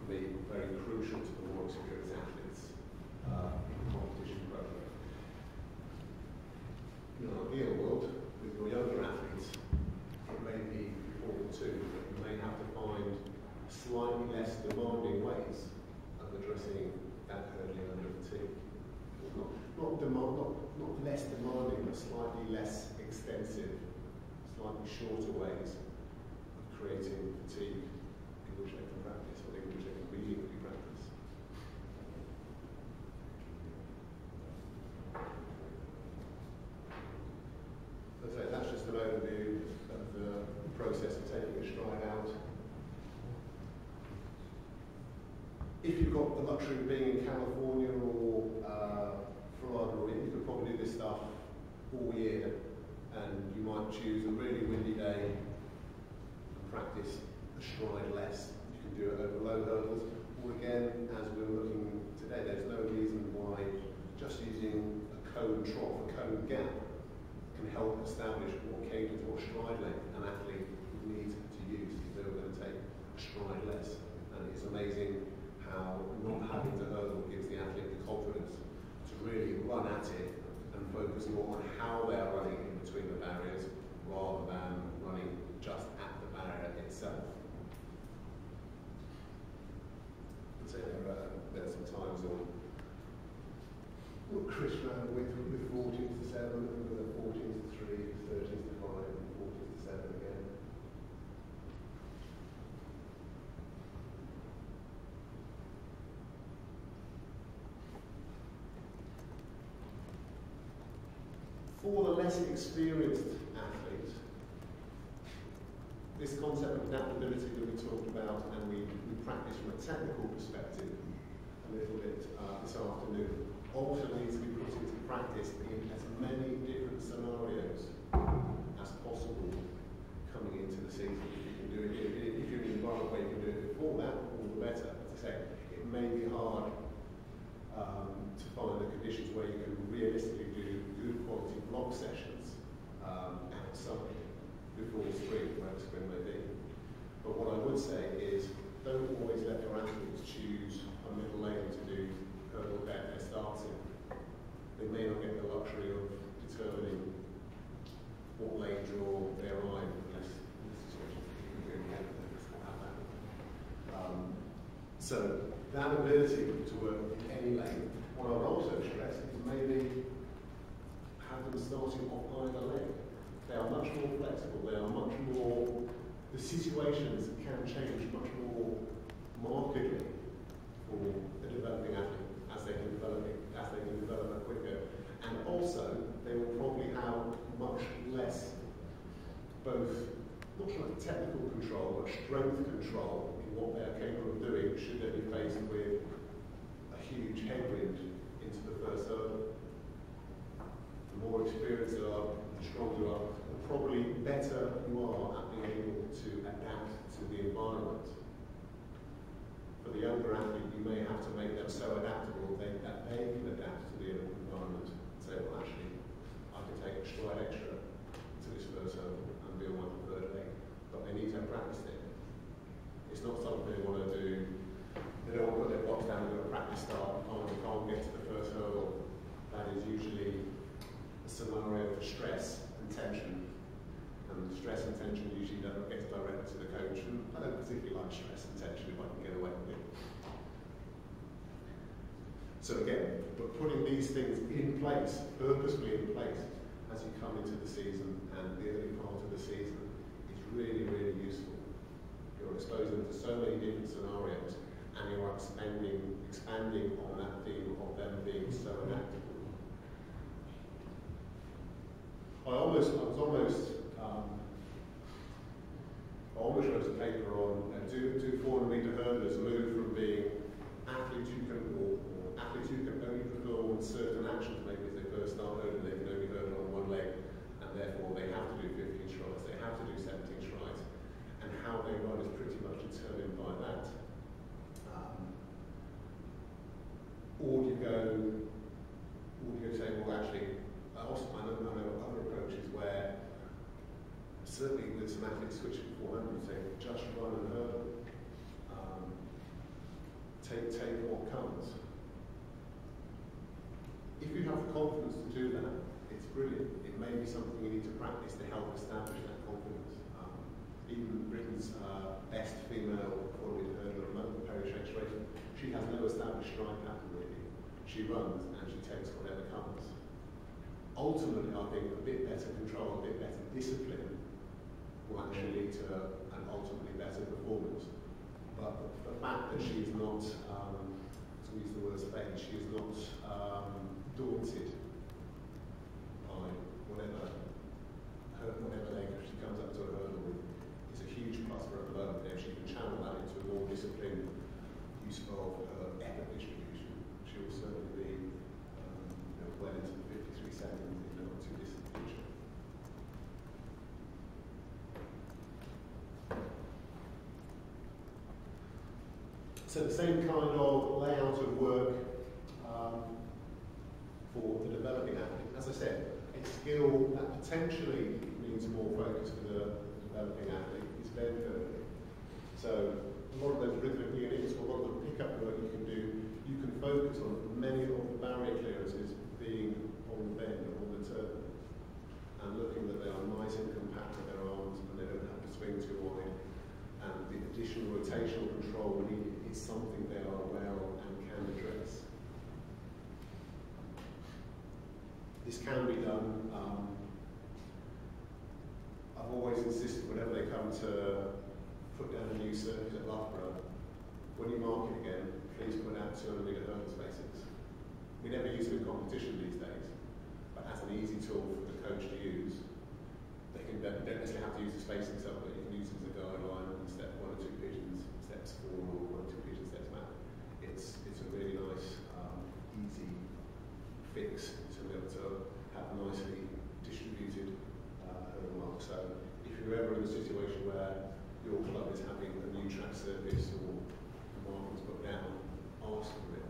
be very crucial to the more experienced athletes' competition program. In an ideal world, with your younger athletes, it may be important too, but you may have to find slightly less demanding ways of addressing that hurdling under fatigue. Not less demanding, but slightly less extensive, slightly shorter ways of creating fatigue in which they can practice, or in which they can meaningfully practice. As I say, that's just an overview of the process of taking a stride out. If you've got the luxury of being in California or Florida, you could probably do this stuff all year, and you might choose a really windy day and practice a stride less. You can do it over low hurdles, or again, as we're looking today, there's no reason why just using a cone trough, a cone gap, can help establish what cadence or stride length an athlete would need to use if they were going to take a stride less. And it's amazing how not having to hurdle gives the athlete the confidence to really run at it and focus more on how they're running in between the barriers rather than running just at the barrier itself. So there's some times on Chris ran with 14s to 7, and with 14s to 3, 13s to 5, and 14s to 7 again. For the less experienced athlete, this concept of adaptability that we talked about and we practiced from a technical perspective a little bit this afternoon also needs to be put into practice in as many different scenarios as possible coming into the season. If you can do it, if you're in an environment where you can do it before that, all the better. As I say, it may be hard to find the conditions where you can realistically do good quality block sessions outside before spring, wherever spring may be. But what I would say is, don't always let your athletes choose a middle lane to do hurdle that they're starting. They may not get the luxury of determining what lane draw they're on, unless in this situation you really have that. So that ability to work in any lane, what I would also stress is maybe have them starting off either lane. They are much more flexible, they are much more, the situations can change much more markedly for a developing athlete as they can develop it quicker. And also, they will probably have much less, both, not so much technical control, but strength control in what they're capable of doing should they be faced with a huge headwind into the first hurdle. The more experienced you are, the stronger you are, the probably better you are at being able to adapt to the environment. For the younger athlete, you may have to make them so adaptable that they can adapt to the environment and say, well, actually, I can take a stride extra to this first hurdle and be on my third leg. But they need to have practiced it. It's not something they want to do. They don't want to put their box down and do a practice start. Oh, we can't get to the first hurdle. That is usually a scenario of stress and tension. And stress and tension usually don't get directed to the coach. And I don't particularly like stress and tension if I can get away with it. So again, but putting these things in place, purposefully in place, as you come into the season and the early part of the season, is really, really useful. You're exposing them to so many different scenarios, and you're expanding on that theme of them being so adaptable. I almost wrote a paper on do 400-meter hurdlers move from being athletes who can only perform certain actions, maybe as they first start hurdling, they can only hurdle on one leg, and therefore they have to do 15 strides, they have to do 17 strides, and how they run is pretty much determined by that. Or you go say, well, actually, I know other approaches where, certainly with some athletes switching 400, you say, just run and hurdle. if you have the confidence to do that, it's brilliant. It may be something you need to practice to help establish that confidence. Even Britain's best female four-metre hurdler, Perry Shakespeare, she has no established stride pattern really. She runs and she takes whatever comes. Ultimately, I think a bit better control, a bit better discipline will actually lead to an ultimately better performance. But the fact that she is not, to use the word fake, she is not daunted by whatever leg she comes up to a hurdle with is a huge plus for her at the moment. If she can channel that into a more disciplined use of her effort distribution, she will certainly be well into the 53 seconds in the not too distant future. So the same kind of layout of work for the developing athlete. As I said, a skill that potentially needs more focus for the developing athlete is bend curving. So a lot of those rhythmic units, or a lot of the pickup work you can do, you can focus on many of the barrier clearances being on the bend or on the turn, and looking that they are nice and compact with their arms and they don't have to swing too wide. And the additional rotational control needed is something they are aware of and can address. This can be done. I've always insisted whenever they come to put down a new circuit at Loughborough, when you mark it again, please put out 200-metre hurdle spacings. We never use it in competition these days, but as an easy tool for the coach to use, don't necessarily have to use the spacing up, but you can use it as a guideline on step 1 or 2 pigeons, steps 4 or 1 or 2 pigeon steps back. It's a really nice, easy fix to be able to have nicely distributed hurdle marks. So if you're ever in a situation where your club is having a new track surface or markings put down, ask for it.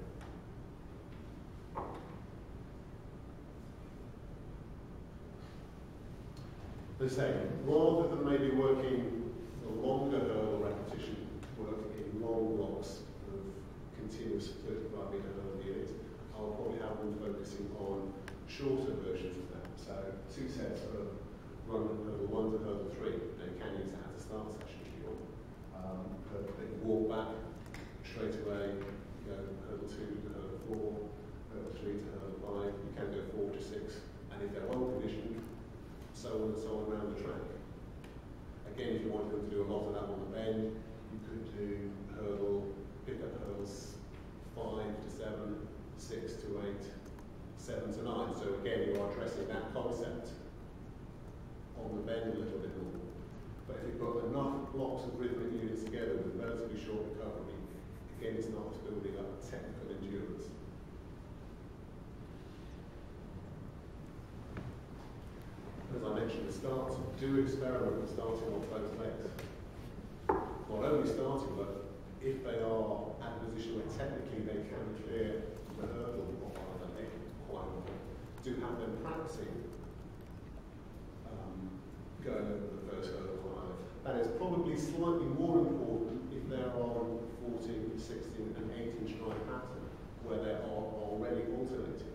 The same, rather than maybe working a longer hurdle repetition, work in long blocks of continuous 35-metre hurdle units, I'll probably have them focusing on shorter versions of that. So 2 sets of run hurdle 1 to hurdle 3. Now you can use that as a start session if you want. Then walk back straight away, go hurdle 2 to hurdle 4, hurdle 3 to hurdle 5. You can go 4 to 6, and if they're well conditioned, so on and so on around the track. Again, if you wanted them to do a lot of that on the bend, you could do pick up hurdles 5 to 7, 6 to 8, 7 to 9. So again, you are addressing that concept on the bend a little bit more. But if you've got enough blocks of rhythmic units together with relatively short recovery, again, it's not building up technical endurance. As I mentioned at the start, do experiment with starting on both legs. Not only starting, but if they are at a position where technically they can clear the hurdle of either leg quite well, do have them practicing going over the first hurdle on either. That is probably slightly more important if they're on 14, 16 and 18 stride pattern, where they are already alternating.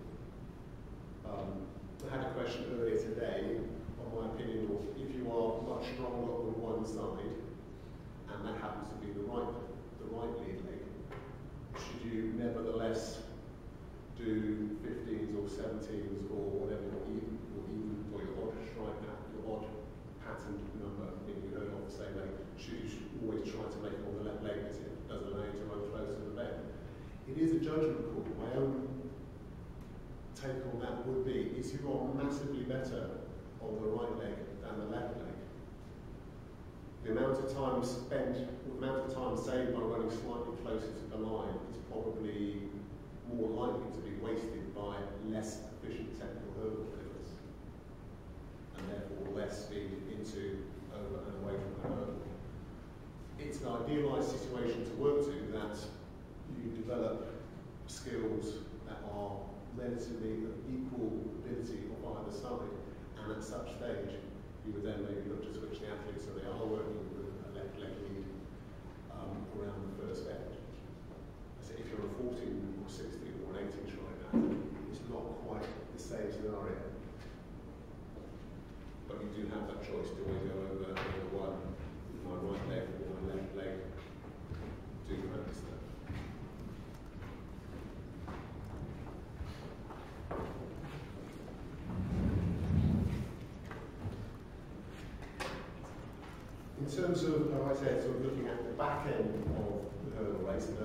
I had a question earlier today on my opinion of if you are much stronger on one side, and that happens to be the right lead leg, should you nevertheless do 15s or 17s or whatever, or your odd stride pattern, your odd patterned number, meaning you heard off the same leg, should you always try to make it on the left leg as it does allow you to run closer to the bend? It is a judgment call. My own take on that would be, is you are massively better on the right leg than the left leg. The amount of time spent, the amount of time saved by running slightly closer to the line is probably more likely to be wasted by less efficient technical hurdle deliveries, and therefore less speed into, over and away from the hurdle. It's an idealised situation to work to that you develop skills that are relatively of equal ability on either side, and at such stage you would then maybe look to switch the athletes so they are working with a left leg lead around the first edge. So if you're a 14 or 16 or an 18 stride athlete, it's not quite terms of, like I said, sort of looking at the back end of the hurdle race and the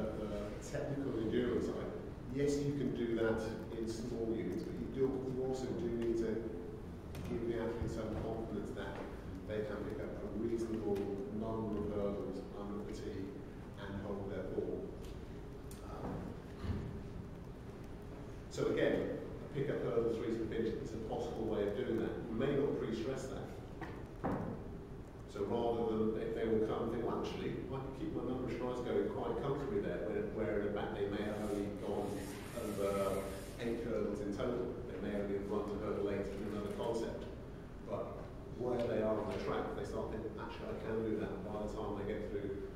technical endurance side, yes, you can do that in small units, but you also do need to give the athletes some confidence that they can pick up a reasonable number of hurdles under fatigue and hold their form. So again, a pick-up hurdles reason finish is a possible way of doing that. You may not pre-stress that. So rather than, if they will come and think, well, actually, I can keep my number of strides going quite comfortably there, where in fact they may have only gone over 8 hurdles in total. They may only have run to hurdle 8 in another concept. But where they are on the track, they start thinking, actually, I can do that. And by the time they get through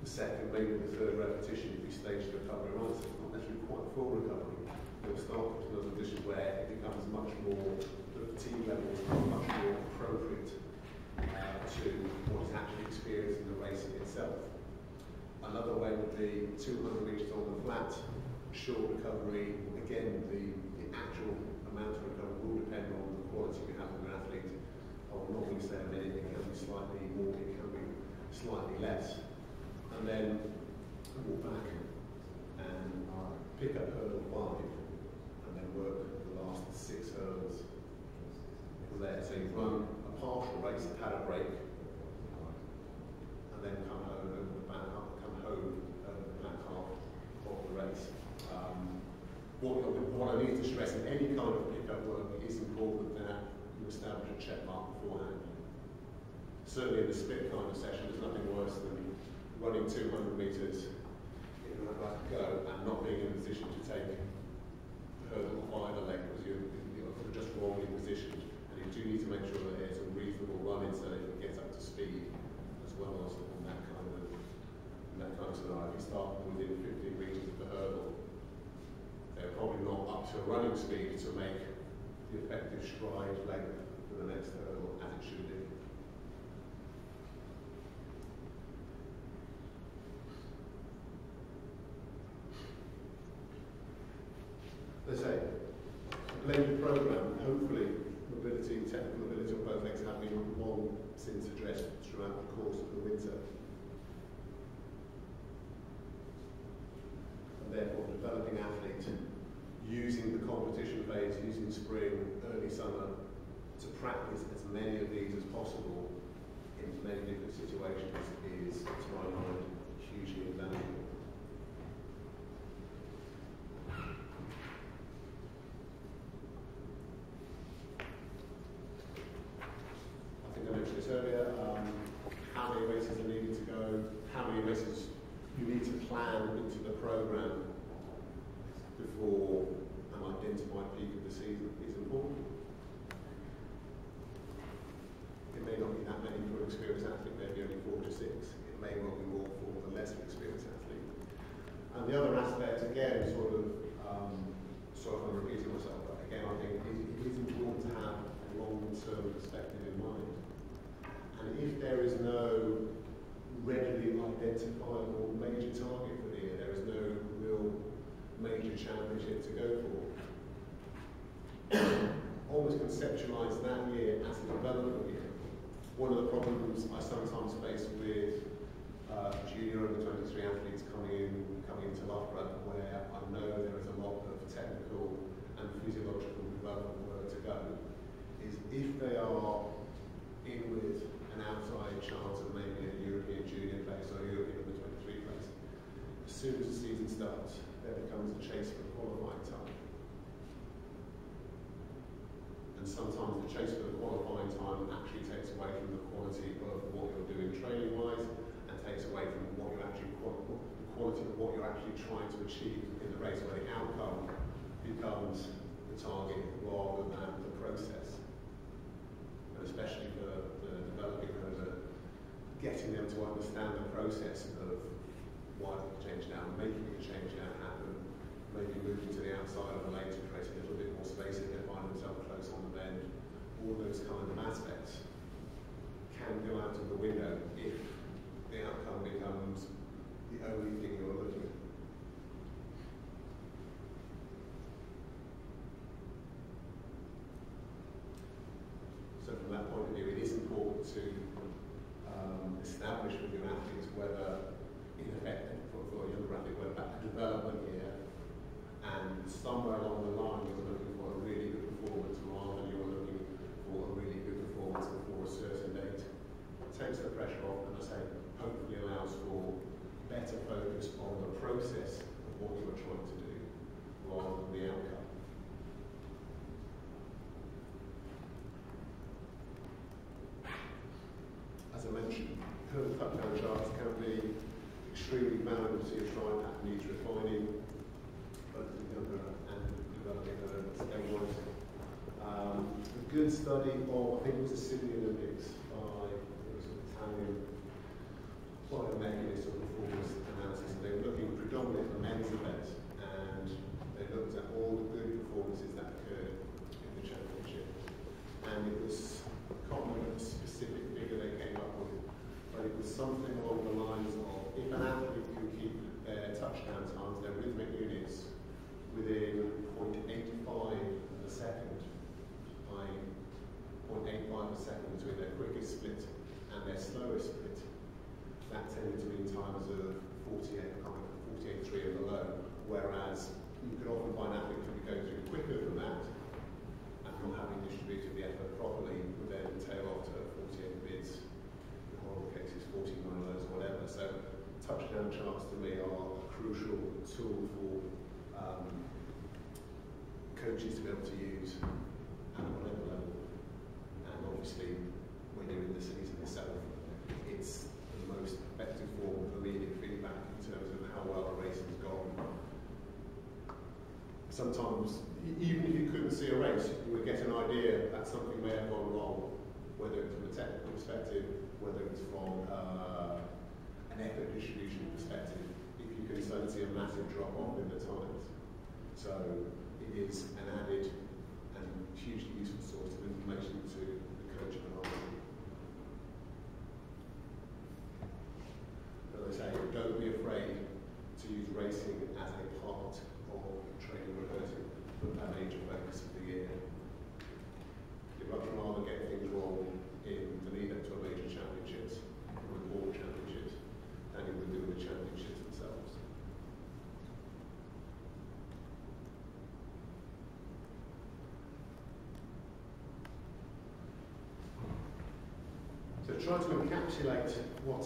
the second, maybe the third repetition, if you stage the recovery right, so it's not necessarily quite full recovery. They'll start to another position where it becomes much more, the fatigue levels are much more appropriate to what is actually experienced in the racing itself. Another way would be 200 metres on the flat, short recovery. Again, the actual amount of recovery will depend on the quality you have of an athlete. I will normally say a minute, it can be slightly more, it can be slightly less. And then walk back and pick up hurdle 5 and then work the last 6 hurdles there. So you run a partial race, had a break, and then come home over the back half of the race. What I need to stress in any kind of pickup work, it is important that you establish a check mark beforehand. Certainly in the split kind of session, there's nothing worse than running 200 metres in a right go and not being in a position to take the hurdle off either leg because you're just wrongly positioned. And you do need to make sure that it's a reasonable run in so that it gets up to speed as well as on that kind of scenario. If you start within 15 metres of the hurdle, they're probably not up to running speed to make the effective stride length for the next hurdle as it should be. Let's say, a blended programme, hopefully mobility, technical mobility on both legs have been long since addressed throughout the course of the winter. And therefore developing athletes using the competition phase, using spring, early summer, to practice as many of these as possible in many different situations is, to my mind, hugely invaluable. Earlier, how many races are needed to go, how many races you need to plan into the programme before an identified peak of the season is important. It may not be that many for an experienced athlete, maybe only 4 to 6. It may well be more for the less experienced athlete. And the other aspect, again, sorry if I'm repeating myself, but again, I think it is important to have a long-term perspective in mind. And if there is no readily identifiable major target for the year, there is no real major championship to go for, always conceptualise that year as a development year. One of the problems I sometimes face with junior under 23 athletes coming into Loughborough, where I know there is a lot of technical and physiological development work to go, is if they are in with an outside chance of maybe a European junior place or a European under 23 place, as soon as the season starts, there becomes a chase for qualifying time. And sometimes the chase for the qualifying time actually takes away from the quality of what you're doing training-wise, and takes away from what you're actually the quality of what you're actually trying to achieve in the race, where the outcome becomes the target rather than the process. And especially for the developing over getting them to understand the process of why the change now, making the change now happen, maybe moving to the outside of the lane to create a little bit more space if they find themselves close on the bend. All those kind of aspects can go out of the window if the outcome becomes the only thing you're looking at. So from that point of view, it is important to rebalancing of stride pattern needs refining, both the younger and developing skateboarders. A good study of, I think it was the Sydney Olympics by, it was an Italian biomechanist or performance analysis. They were looking predominantly at the men's events, and they looked at all the good performances that occurred in the championship. And it was, I can't remember the specific figure they came up with, but it was something along the lines of, if an athlete can keep their touchdown times, their rhythmic units, within 0.85 of a second, by 0.85 a second between their quickest split and their slowest split, that tended to be in times of 48.3 at the low, whereas you could often find athletes who would go through quicker than that, and not having distributed the effort properly would then tail off to 48 mids, in horrible cases 49 lows or whatever. So touchdown charts to me are a crucial tool for coaches to be able to use at whatever level. And obviously, when you're in the season itself, it's the most effective form of immediate feedback in terms of how well a race has gone. Sometimes, even if you couldn't see a race, you would get an idea that something may have gone wrong, whether it's from a technical perspective, whether it's from an effort distribution perspective, if you can suddenly see a massive drop off in the times. So it is an added and hugely useful source of information to the coach and the athlete. As I say, don't be afraid to use racing as a part of training and rehearsing for that major focus of the year. You'd much rather get things wrong in the lead up to a major championships or world championships than you would do in the championships themselves. So try to encapsulate what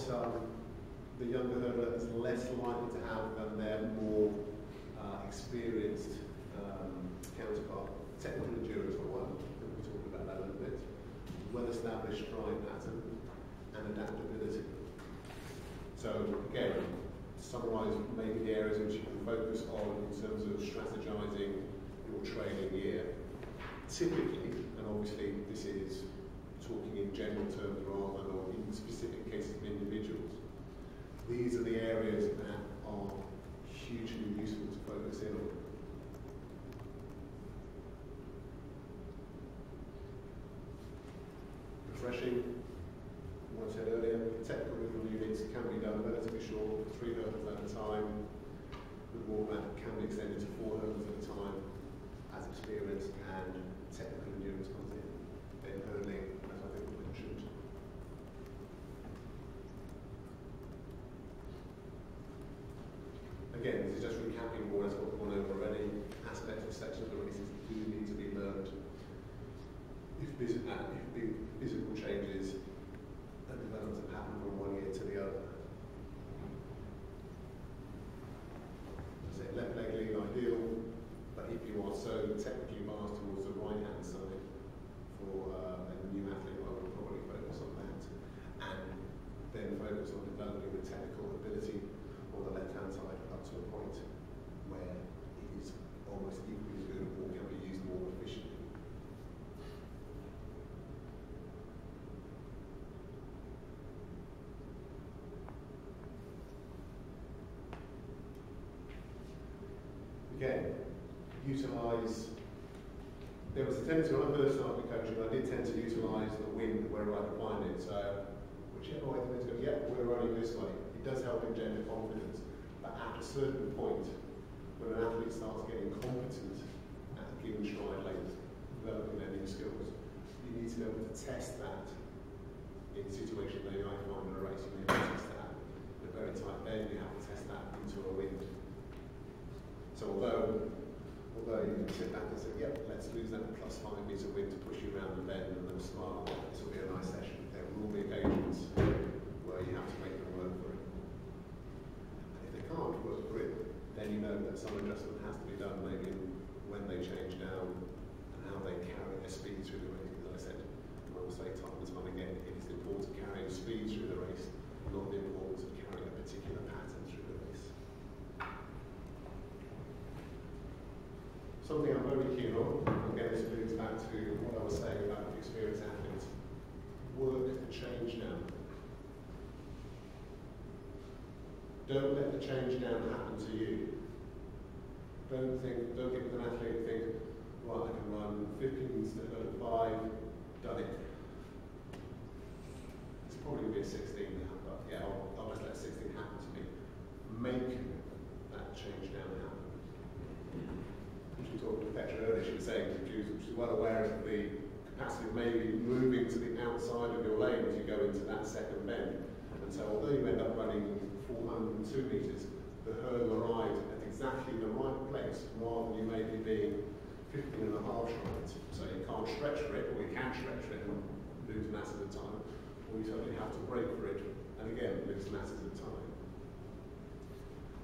the younger hurdler is less likely to have than their more experienced counterpart. Technical endurance for one, we talked about that a little bit. Well-established stride pattern and adaptability. So again, to summarise maybe the areas which you can focus on in terms of strategising your training year. Typically, and obviously this is talking in general terms rather than in specific cases of individuals, these are the areas that are hugely useful to focus in on. Refreshing, what I said earlier, technical rhythm units can be done relatively short, 3 hurdles at a time. The warm-up can be extended to 4 hurdles at a time as experience and technical endurance comes in. Then hurdling, as I think we mentioned. Again, this is just recapping more or less what we've gone over already. Aspects of sections of the races do need to be learned. If big physical changes and developments have happened from one year to the other. As I say, left leg lean ideal, but if you are so technically biased towards the right hand side for a new athlete, I would probably focus on that. And then focus on developing the technical ability on the left hand side up to a point where it is almost equally good or can be used more efficiently. Again, utilise, there was a tendency when I first started coaching, I did tend to utilise the wind wherever I could find it. So whichever way the wind's going, yeah, we're running this way. It does help engender confidence. But at a certain point, when an athlete starts getting competent at a given stride length, developing their new skills, you need to be able to test that in a situation where you might find in a race. You need to test that in a very tight bend, you have to test that into a wind. So although you can sit back and say, yep, let's lose that +5 metre wind to push you around the bend and then smile, this will be a nice session. There will be occasions where you have to make them work for it. And if they can't work for it, then you know that some adjustment has to be done, maybe when they change down and how they carry their speed through the race. As I said, I will say time and time again, it is important carrying speed through the race, not the importance of carrying a particular pattern through the race. something I'm very keen on, again this moves back to what I was saying about experienced athletes, work the change down. Don't let the change down happen to you. Don't get with an athlete and think, right, I can run 15 instead of 5, done it. It's probably going to be a 16 now, but yeah, I'll just let 16 happen to me. Make that change down happen. She was talking to Petra earlier, she was saying she was well aware of the capacity of maybe moving to the outside of your lane as you go into that second bend. And so although you end up running 402 metres, the hurdle arrived at exactly the right place rather than you maybe being 15 and a half short. So you can't stretch for it, or you can stretch for it and lose mass at a time, or you certainly have to break for it and again lose mass at a time.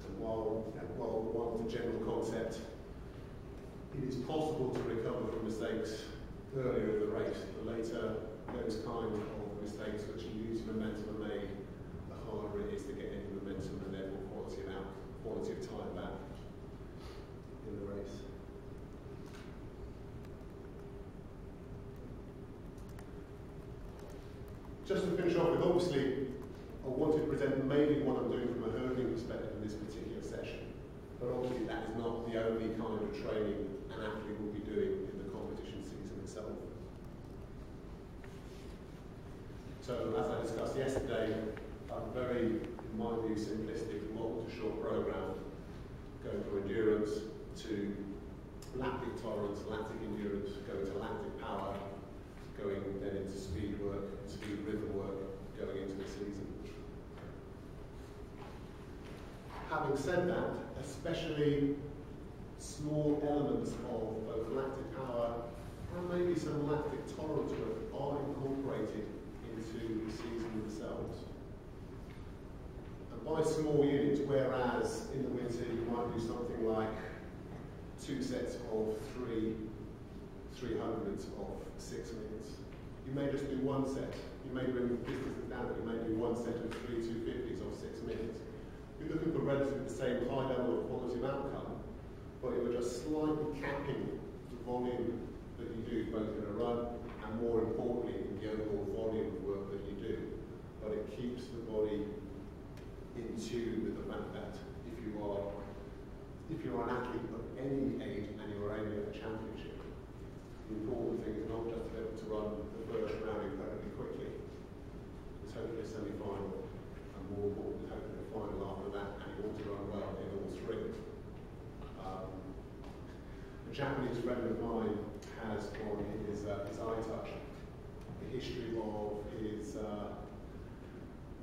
And while the general concept, it is possible to recover from mistakes earlier in the race, the later those kind of mistakes which you use momentum are made, the harder it is to get any momentum and therefore quality of time back in the race. Just to finish off with, obviously, I wanted to present maybe what I'm doing from a hurdling perspective in this particular session, but obviously that is not the only kind of training an athlete will be doing in the competition season itself. So, as I discussed yesterday, a very, in my view, simplistic long-to-short program, going from endurance to lactic tolerance, lactic endurance, going to lactic power, going then into speed work, speed rhythm work, going into the season. Having said that, especially small elements of both lactic power and maybe some lactic tolerance work are incorporated into the season themselves. And by small units, whereas in the winter you might do something like 2 sets of 300s of 6 minutes. You may just do 1 set. You may bring distances down, but you may do 1 set of 3 250s of 6 minutes. You're looking for relatively the same high level of quality of outcome, but you're just slightly capping the volume that you do, both in a run and more importantly in the overall volume of work that you do. But it keeps the body in tune with the fact that if you're an athlete of any age and you're aiming at a championship, the important thing is not just to be able to run the first round incredibly quickly. It's hopefully a semi-final, and more important, hopefully a final after that, and you want to run well in all 3. A Japanese friend of mine has on his iTouch the history of his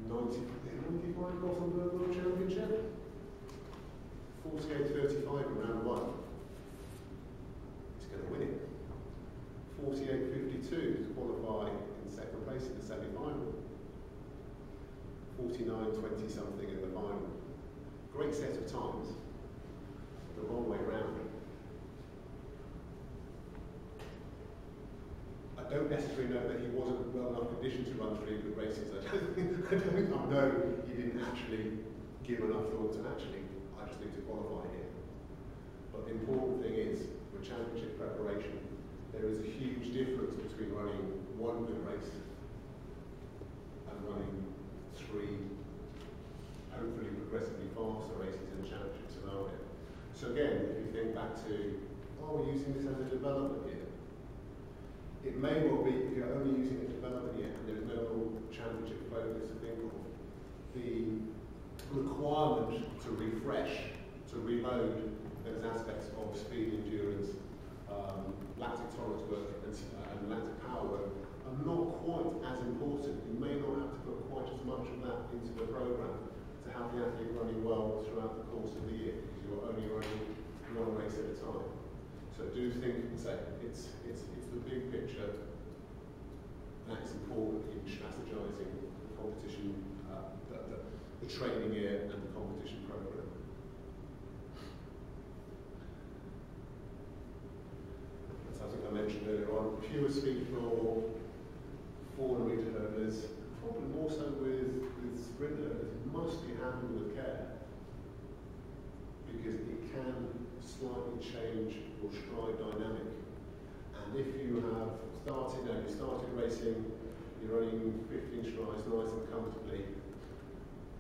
95 Gothenburg World Championship, 48.35 in round 1. He's going to win it. 48.52 to qualify in second place in the semi-final. 49.20 something in the final. Great set of times. The wrong way round. I don't necessarily know that he wasn't well enough conditioned to run 3 good races. I know he didn't actually give enough thought to I just need to qualify here. But the important thing is, for championship preparation, there is a huge difference between running 1 good race and running 3, hopefully progressively faster races in a championship scenario. So again, if you think back to, we're using this as a development year. It may well be, if you're only using a development year and there's no championship focus to think of, the requirement to refresh, to reload those aspects of speed endurance, lactic tolerance work and lactic power work are not quite as important. You may not have to put quite as much of that into the program to have the athlete running well throughout the course of the year, because you're only running 1 race at a time. So do think and say it's the big picture that is important in strategizing the competition, the training year and the competition program. As I think I mentioned earlier on, pure speed floor, 400 meter hurdlers, probably more so with sprint hurdlers, must be handled with care, because it can slightly change your stride dynamic. And if you have started racing, you're running 15 strides nice and comfortably,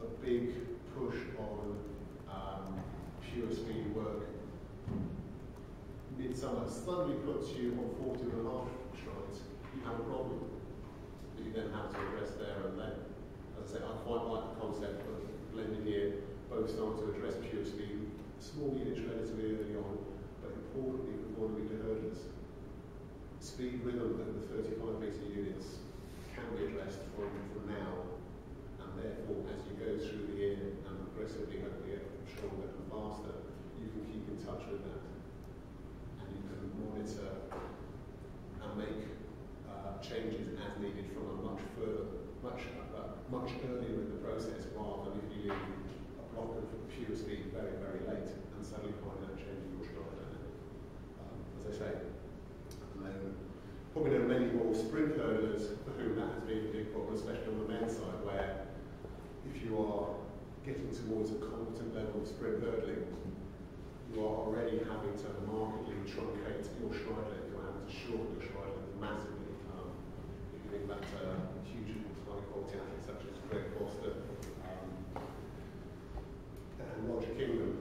a big push on pure speed work midsummer suddenly puts you on 14.5 strides, you have a problem that you then have to address there and then. As I say, I quite like the concept of blending here, both starting to address pure speed, small units relatively early on, but importantly for 400 metre hurdlers. Speed rhythm at the 35 metre units can be addressed from now, and therefore as you go through the year and progressively hopefully get stronger and faster, you can keep in touch with that. And you can monitor and make changes as needed from a much earlier in the process, rather than if you leave a block of pure speed very, very late and suddenly find out changing your stride dynamic. As I say, probably there are many more sprint hurdlers for whom that has been a big problem, especially on the men's side, where if you are getting towards a competent level of sprint hurdling, you are already having to markedly truncate your stride length. You're having to shorten your stride length massively. If you think back to huge high-quality athletes such as Greg Foster and Roger Kingdom,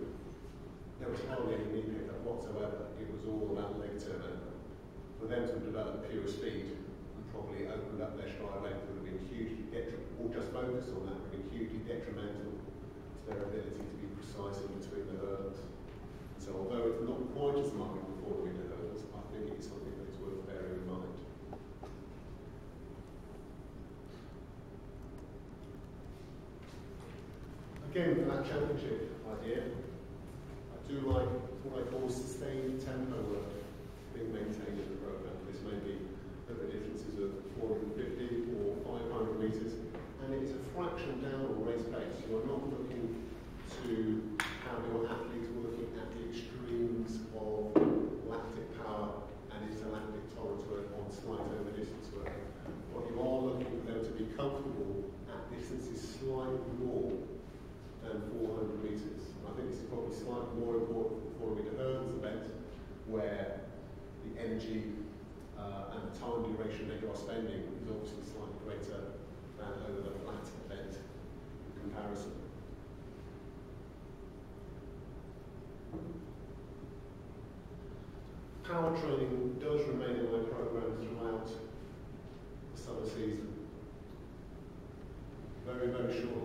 there was hardly any knee pickup whatsoever. It was all about leg turnover. For them to have developed pure speed and probably opened up their stride length would have been hugely detrimental, or just focused on that, would have been hugely detrimental to their ability to be precise in between the hurdles. So although it's not quite as marked before the winter hurdles, I think it's something that is worth bearing in mind. Again, for that championship idea, I do like what I call sustained tempo work being maintained in the programme. This may be at the distances of 450 or 500 metres, and it is a fraction down on race pace. You are not looking to have your athletes working at the extremes of lactic power and interlactic tolerance work on slight over distance work. What you are looking for them to be comfortable at distances slightly more than 400 metres. And I think this is probably slightly more important for the 400 metre hurdles event, where the energy and the time duration that you are spending is obviously slightly greater than over the flat event in comparison. Power training does remain in my programme throughout the summer season. Very, very short